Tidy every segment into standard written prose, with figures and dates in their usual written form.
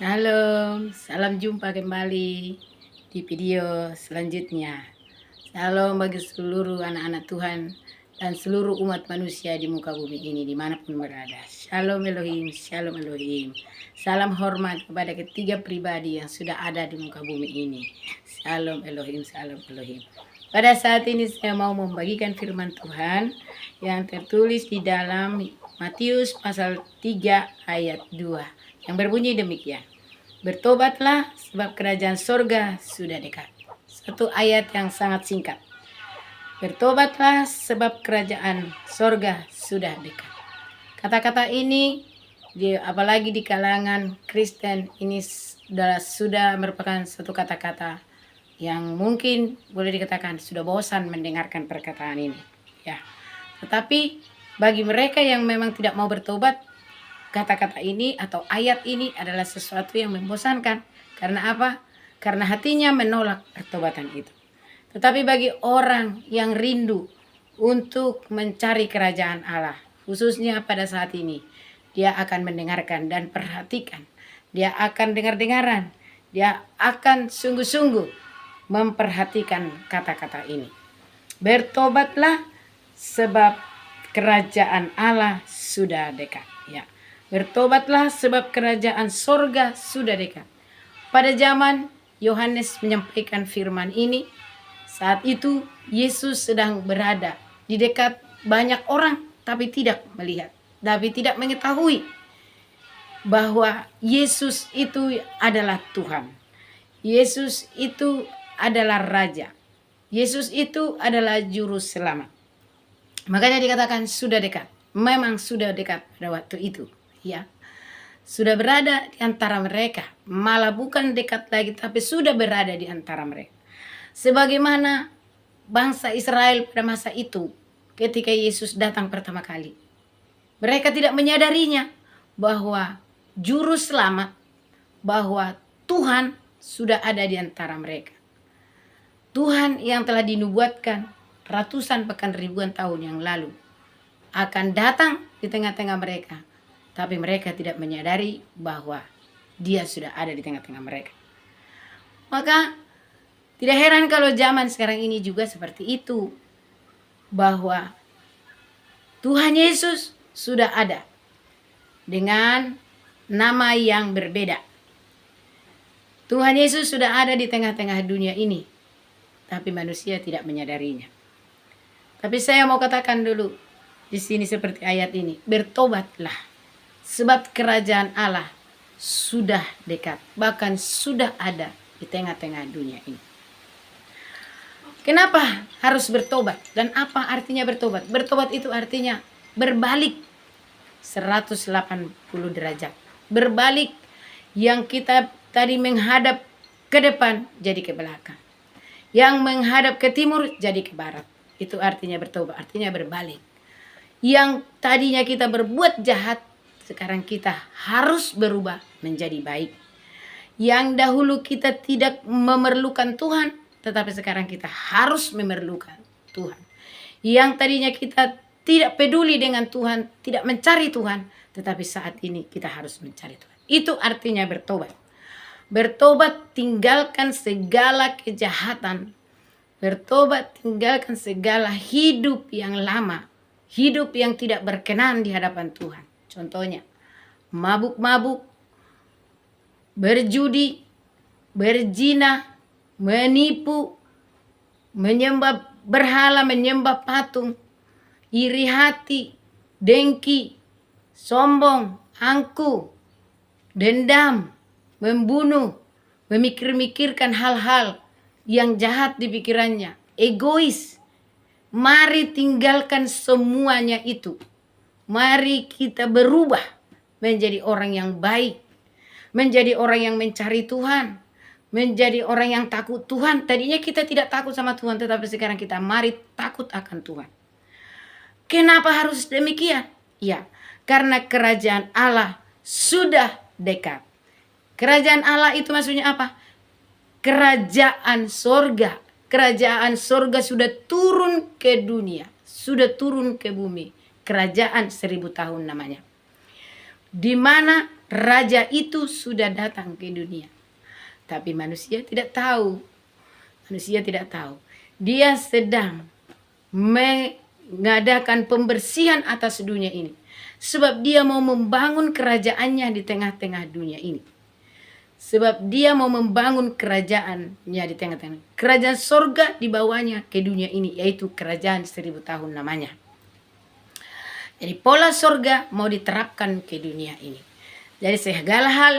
Shalom, salam jumpa kembali di video selanjutnya. Shalom bagi seluruh anak-anak Tuhan dan seluruh umat manusia di muka bumi ini dimanapun berada. Shalom Elohim, Shalom Elohim. Salam hormat kepada ketiga pribadi yang sudah ada di muka bumi ini. Shalom Elohim, Shalom Elohim. Pada saat ini saya mau membagikan firman Tuhan yang tertulis di dalam Matius pasal 3 ayat 2 yang berbunyi demikian. Bertobatlah sebab kerajaan sorga sudah dekat. Satu ayat yang sangat singkat. Bertobatlah sebab kerajaan sorga sudah dekat. Kata-kata ini apalagi di kalangan Kristen ini sudah merupakan satu kata-kata yang mungkin boleh dikatakan sudah bosan mendengarkan perkataan ini. Ya. Tetapi bagi mereka yang memang tidak mau bertobat, kata-kata ini atau ayat ini adalah sesuatu yang membosankan. Karena apa? Karena hatinya menolak pertobatan itu. Tetapi bagi orang yang rindu untuk mencari kerajaan Allah, khususnya pada saat ini, dia akan mendengarkan dan perhatikan. Dia akan dengar-dengaran. Dia akan sungguh-sungguh memperhatikan kata-kata ini. Bertobatlah sebab kerajaan Allah sudah dekat. Ya. Bertobatlah sebab kerajaan sorga sudah dekat. Pada zaman Yohanes menyampaikan firman ini, saat itu Yesus sedang berada di dekat banyak orang, tapi tidak melihat, tapi tidak mengetahui bahwa Yesus itu adalah Tuhan. Yesus itu adalah Raja. Yesus itu adalah Juru Selamat. Makanya dikatakan sudah dekat. Memang sudah dekat pada waktu itu. Ya, sudah berada di antara mereka, malah bukan dekat lagi, tapi sudah berada di antara mereka. Sebagaimana bangsa Israel pada masa itu, ketika Yesus datang pertama kali, mereka tidak menyadarinya bahwa Juru Selamat, bahwa Tuhan sudah ada di antara mereka. Tuhan yang telah dinubuatkan ratusan bahkan ribuan tahun yang lalu akan datang di tengah-tengah mereka. Tapi mereka tidak menyadari bahwa dia sudah ada di tengah-tengah mereka. Maka tidak heran kalau zaman sekarang ini juga seperti itu. Bahwa Tuhan Yesus sudah ada dengan nama yang berbeda. Tuhan Yesus sudah ada di tengah-tengah dunia ini. Tapi manusia tidak menyadarinya. Tapi saya mau katakan dulu di sini seperti ayat ini. Bertobatlah. Sebab kerajaan Allah sudah dekat, bahkan sudah ada di tengah-tengah dunia ini. Kenapa harus bertobat? Dan apa artinya bertobat? Bertobat itu artinya berbalik 180 derajat. Berbalik yang kita tadi menghadap ke depan jadi ke belakang. Yang menghadap ke timur jadi ke barat. Itu artinya bertobat, artinya berbalik. Yang tadinya kita berbuat jahat, sekarang kita harus berubah menjadi baik. Yang dahulu kita tidak memerlukan Tuhan, tetapi sekarang kita harus memerlukan Tuhan. Yang tadinya kita tidak peduli dengan Tuhan, tidak mencari Tuhan, tetapi saat ini kita harus mencari Tuhan. Itu artinya bertobat. Bertobat, tinggalkan segala kejahatan. Bertobat, tinggalkan segala hidup yang lama. Hidup yang tidak berkenan di hadapan Tuhan. Contohnya, mabuk-mabuk, berjudi, berzina, menipu, menyembah berhala, menyembah patung, iri hati, dengki, sombong, angku, dendam, membunuh, memikir-mikirkan hal-hal yang jahat di pikirannya, egois. Mari tinggalkan semuanya itu. Mari kita berubah menjadi orang yang baik. Menjadi orang yang mencari Tuhan. Menjadi orang yang takut Tuhan. Tadinya kita tidak takut sama Tuhan, tetapi sekarang kita mari takut akan Tuhan. Kenapa harus demikian? Ya, karena kerajaan Allah sudah dekat. Kerajaan Allah itu maksudnya apa? Kerajaan sorga. Kerajaan sorga sudah turun ke dunia. Sudah turun ke bumi. Kerajaan 1000 tahun namanya. Di mana raja itu sudah datang ke dunia. Tapi manusia tidak tahu. Manusia tidak tahu. Dia sedang mengadakan pembersihan atas dunia ini. Sebab dia mau membangun kerajaannya di tengah-tengah dunia ini. Sebab dia mau membangun kerajaannya di tengah-tengah. Kerajaan sorga dibawanya ke dunia ini. Yaitu kerajaan 1000 tahun namanya. Jadi pola sorga mau diterapkan ke dunia ini. Jadi segala hal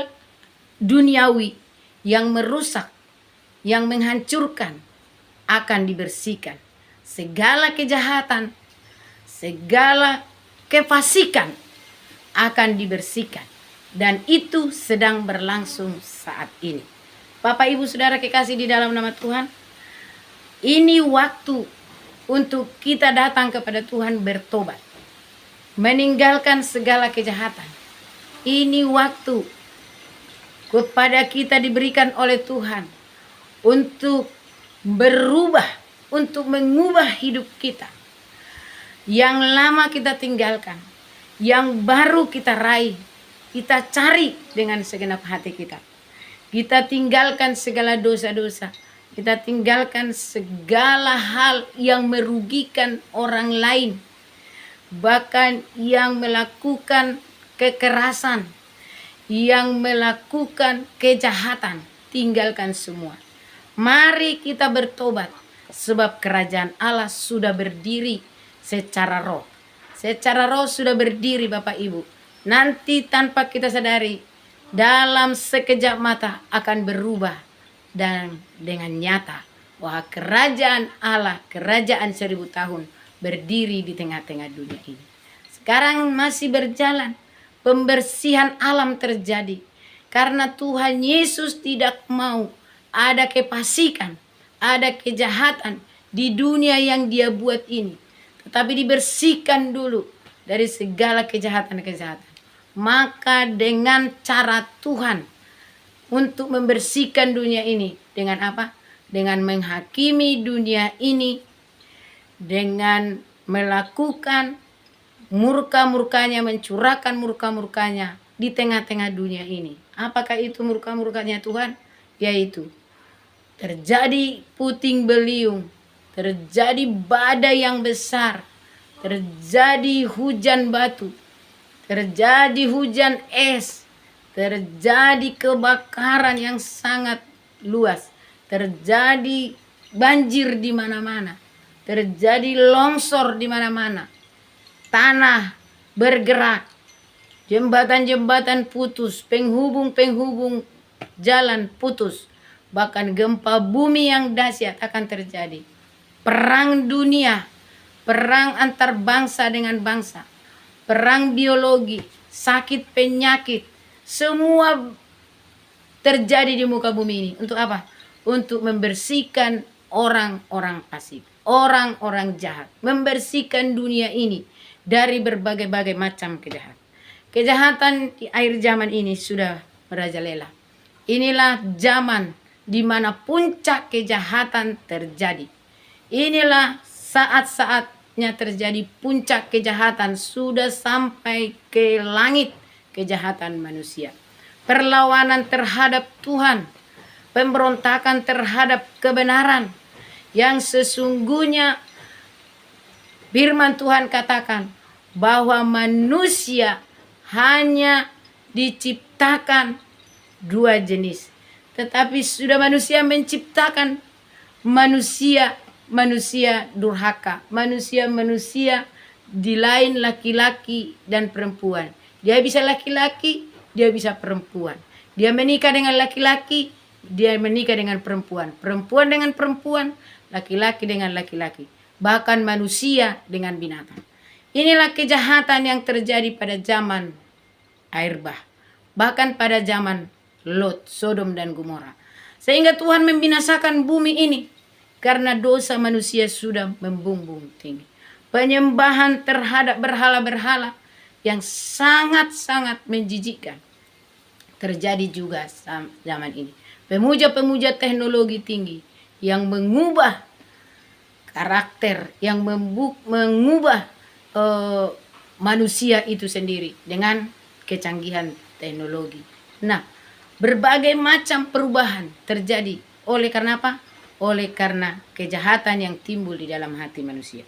duniawi yang merusak, yang menghancurkan akan dibersihkan. Segala kejahatan, segala kefasikan akan dibersihkan. Dan itu sedang berlangsung saat ini. Bapak Ibu Saudara kekasih di dalam nama Tuhan, ini waktu untuk kita datang kepada Tuhan bertobat, meninggalkan segala kejahatan. Ini waktu kepada kita diberikan oleh Tuhan untuk berubah, untuk mengubah hidup kita. Yang lama kita tinggalkan, yang baru kita raih, kita cari dengan segenap hati kita. Kita tinggalkan segala dosa-dosa. Kita tinggalkan segala hal yang merugikan orang lain. Bahkan yang melakukan kekerasan, yang melakukan kejahatan, tinggalkan semua. Mari kita bertobat, sebab kerajaan Allah sudah berdiri secara roh. Secara roh sudah berdiri Bapak Ibu. Nanti tanpa kita sadari, dalam sekejap mata akan berubah. Dan dengan nyata, bahwa kerajaan Allah, kerajaan 1000 tahun berdiri di tengah-tengah dunia ini. Sekarang masih berjalan. Pembersihan alam terjadi. Karena Tuhan Yesus tidak mau ada kefasikan, ada kejahatan di dunia yang dia buat ini. Tetapi dibersihkan dulu dari segala kejahatan-kejahatan. Maka dengan cara Tuhan untuk membersihkan dunia ini. Dengan apa? Dengan menghakimi dunia ini. Dengan melakukan murka-murkanya, mencurahkan murka-murkanya di tengah-tengah dunia ini. Apakah itu murka-murkanya Tuhan? Yaitu terjadi puting beliung, terjadi badai yang besar, terjadi hujan batu, terjadi hujan es, terjadi kebakaran yang sangat luas, terjadi banjir di mana-mana, terjadi longsor di mana-mana, tanah bergerak, jembatan-jembatan putus, penghubung-penghubung jalan putus, bahkan gempa bumi yang dahsyat akan terjadi. Perang dunia, perang antar bangsa dengan bangsa, perang biologi, sakit penyakit, semua terjadi di muka bumi ini. Untuk apa? Untuk membersihkan orang-orang fasik, orang-orang jahat, membersihkan dunia ini dari berbagai-bagai macam kejahatan. Kejahatan di akhir zaman ini sudah merajalela. Inilah zaman di mana puncak kejahatan terjadi. Inilah saat-saatnya terjadi puncak kejahatan, sudah sampai ke langit kejahatan manusia. Perlawanan terhadap Tuhan, pemberontakan terhadap kebenaran yang sesungguhnya firman Tuhan katakan bahwa manusia hanya diciptakan 2 jenis. Tetapi sudah manusia menciptakan manusia durhaka. Manusia di lain laki-laki dan perempuan. Dia bisa laki-laki, dia bisa perempuan. Dia menikah dengan laki-laki, dia menikah dengan perempuan. Perempuan dengan perempuan, laki-laki dengan laki-laki. Bahkan manusia dengan binatang. Inilah kejahatan yang terjadi pada zaman air bah. Bahkan pada zaman Lot, Sodom dan Gomora. Sehingga Tuhan membinasakan bumi ini. Karena dosa manusia sudah membumbung tinggi. Penyembahan terhadap berhala-berhala yang sangat-sangat menjijikkan terjadi juga zaman ini. Pemuja-pemuja teknologi tinggi yang mengubah karakter, yang mengubah manusia itu sendiri dengan kecanggihan teknologi. Nah, berbagai macam perubahan terjadi. Oleh karena apa? Oleh karena kejahatan yang timbul di dalam hati manusia.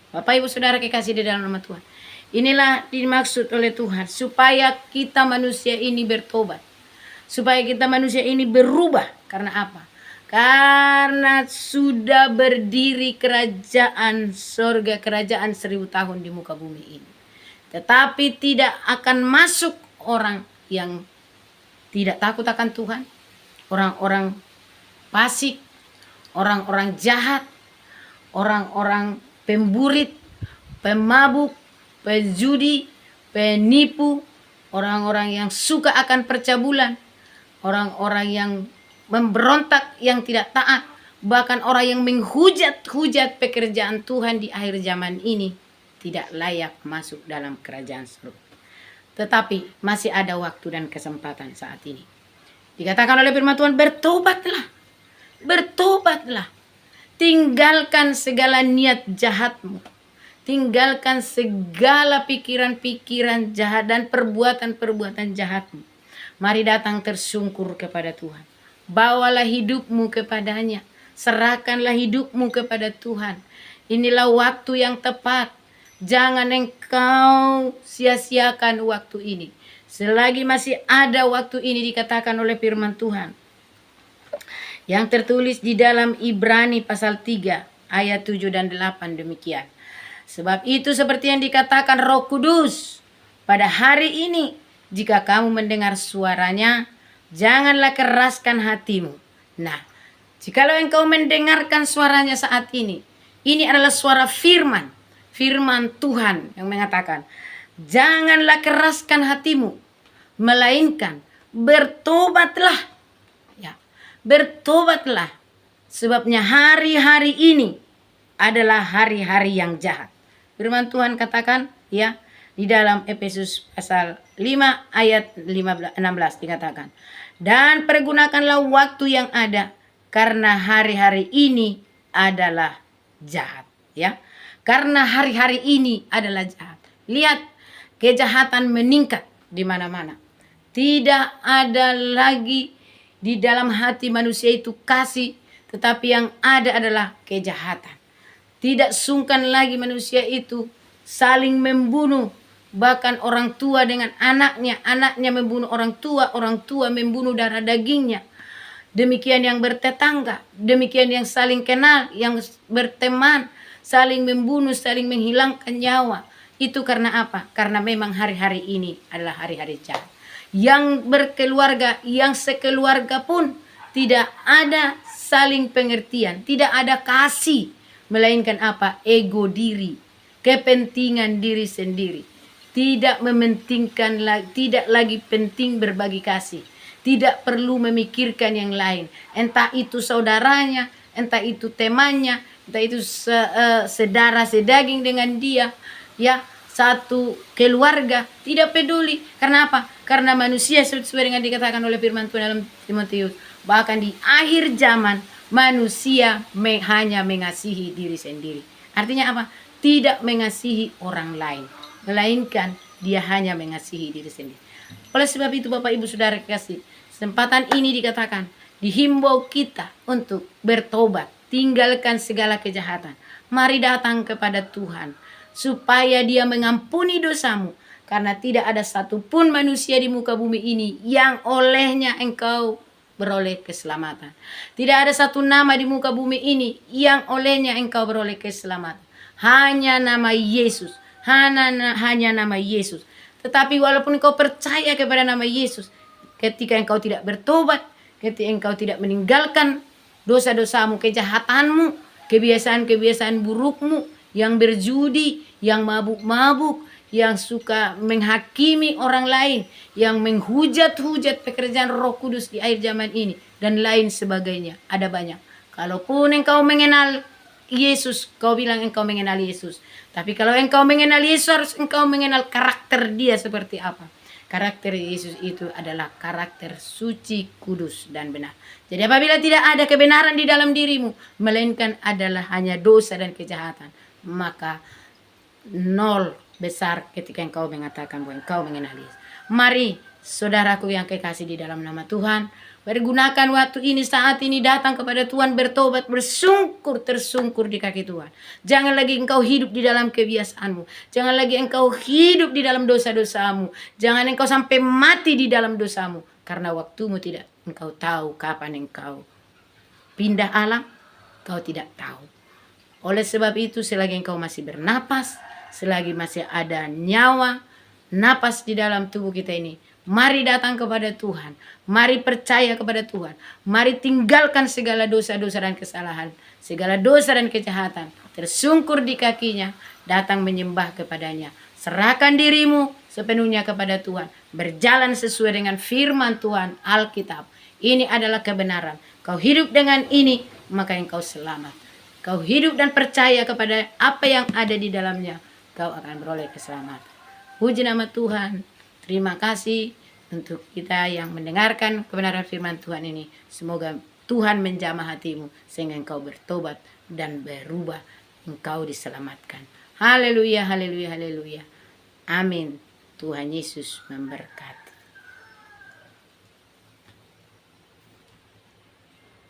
Bapak Ibu Saudara kekasih di dalam nama Tuhan. Inilah dimaksud oleh Tuhan supaya kita manusia ini bertobat. Supaya kita manusia ini berubah. Karena apa? Karena sudah berdiri kerajaan sorga, kerajaan 1000 tahun di muka bumi ini. Tetapi tidak akan masuk orang yang tidak takut akan Tuhan, orang-orang fasik, orang-orang jahat, orang-orang pemburit, pemabuk, pejudi, penipu, orang-orang yang suka akan percabulan, orang-orang yang memberontak, yang tidak taat, bahkan orang yang menghujat-hujat pekerjaan Tuhan di akhir zaman ini tidak layak masuk dalam kerajaan surga. Tetapi masih ada waktu dan kesempatan saat ini. Dikatakan oleh firman Tuhan, bertobatlah. Bertobatlah. Tinggalkan segala niat jahatmu. Tinggalkan segala pikiran-pikiran jahat dan perbuatan-perbuatan jahatmu. Mari datang tersungkur kepada Tuhan. Bawalah hidupmu kepadanya. Serahkanlah hidupmu kepada Tuhan. Inilah waktu yang tepat. Jangan engkau sia-siakan waktu ini. Selagi masih ada waktu ini, dikatakan oleh firman Tuhan yang tertulis di dalam Ibrani pasal 3 ayat 7 dan 8 demikian. Sebab itu seperti yang dikatakan Roh Kudus, pada hari ini jika kamu mendengar suaranya, janganlah keraskan hatimu. Nah, jikalau engkau mendengarkan suaranya saat ini adalah suara firman Tuhan yang mengatakan, janganlah keraskan hatimu, melainkan bertobatlah. Ya, bertobatlah. Sebabnya hari-hari ini adalah hari-hari yang jahat. Firman Tuhan katakan ya di dalam Efesus pasal 5 ayat 16 dikatakan, dan pergunakanlah waktu yang ada karena hari-hari ini adalah jahat. Ya, karena hari-hari ini adalah jahat. Lihat, kejahatan meningkat di mana-mana. Tidak ada lagi di dalam hati manusia itu kasih, tetapi yang ada adalah kejahatan. Tidak sungkan lagi manusia itu saling membunuh. Bahkan orang tua dengan anaknya, anaknya membunuh orang tua membunuh darah dagingnya. Demikian yang bertetangga, demikian yang saling kenal, yang berteman, saling membunuh, saling menghilangkan nyawa. Itu karena apa? Karena memang hari-hari ini adalah hari-hari jahat. Yang berkeluarga, yang sekeluarga pun tidak ada saling pengertian, tidak ada kasih. Melainkan apa? Ego diri, kepentingan diri sendiri. Tidak mementingkan, tidak lagi penting berbagi kasih. Tidak perlu memikirkan yang lain. Entah itu saudaranya, entah itu temannya, entah itu sedara sedaging dengan dia, ya, satu keluarga, tidak peduli. Karena apa? Karena manusia sesuai dengan dikatakan oleh firman Tuhan dalam Timotius, bahkan di akhir zaman manusia hanya mengasihi diri sendiri. Artinya apa? Tidak mengasihi orang lain, melainkan dia hanya mengasihi diri sendiri. Oleh sebab itu Bapak Ibu Saudara kasih, kesempatan ini dikatakan dihimbau kita untuk bertobat, tinggalkan segala kejahatan. Mari datang kepada Tuhan supaya Dia mengampuni dosamu, karena tidak ada satupun manusia di muka bumi ini yang olehnya engkau beroleh keselamatan. Tidak ada satu nama di muka bumi ini yang olehnya engkau beroleh keselamatan. Hanya nama Yesus, hanya nama Yesus. Tetapi walaupun engkau percaya kepada nama Yesus, ketika engkau tidak bertobat, ketika engkau tidak meninggalkan dosa-dosamu, kejahatanmu, kebiasaan-kebiasaan burukmu, yang berjudi, yang mabuk-mabuk, yang suka menghakimi orang lain, yang menghujat-hujat pekerjaan Roh Kudus di akhir zaman ini, dan lain sebagainya. Ada banyak. Kalaupun engkau mengenal Yesus, kau bilang engkau mengenal Yesus. Tapi kalau engkau mengenal Yesus, harus engkau mengenal karakter Dia seperti apa. Karakter Yesus itu adalah karakter suci, kudus, dan benar. Jadi apabila tidak ada kebenaran di dalam dirimu, melainkan adalah hanya dosa dan kejahatan, maka nol besar ketika engkau mengatakan bahwa engkau mengenal Yesus. Mari Saudaraku yang kekasih di dalam nama Tuhan, pergunakan waktu ini, saat ini, datang kepada Tuhan, bertobat, bersungkur, tersungkur di kaki Tuhan. Jangan lagi engkau hidup di dalam kebiasaanmu. Jangan lagi engkau hidup di dalam dosa-dosamu. Jangan engkau sampai mati di dalam dosamu. Karena waktumu tidak engkau tahu kapan engkau pindah alam, kau tidak tahu. Oleh sebab itu, selagi engkau masih bernapas, selagi masih ada nyawa, napas di dalam tubuh kita ini, mari datang kepada Tuhan. Mari percaya kepada Tuhan. Mari tinggalkan segala dosa-dosa dan kesalahan, segala dosa dan kejahatan. Tersungkur di kakinya, datang menyembah kepadanya. Serahkan dirimu sepenuhnya kepada Tuhan. Berjalan sesuai dengan firman Tuhan, Alkitab. Ini adalah kebenaran. Kau hidup dengan ini, maka engkau selamat. Kau hidup dan percaya kepada apa yang ada di dalamnya, kau akan beroleh keselamatan. Puji nama Tuhan. Terima kasih untuk kita yang mendengarkan kebenaran firman Tuhan ini. Semoga Tuhan menjamah hatimu sehingga engkau bertobat dan berubah. Engkau diselamatkan. Haleluya, haleluya, haleluya. Amin. Tuhan Yesus memberkati.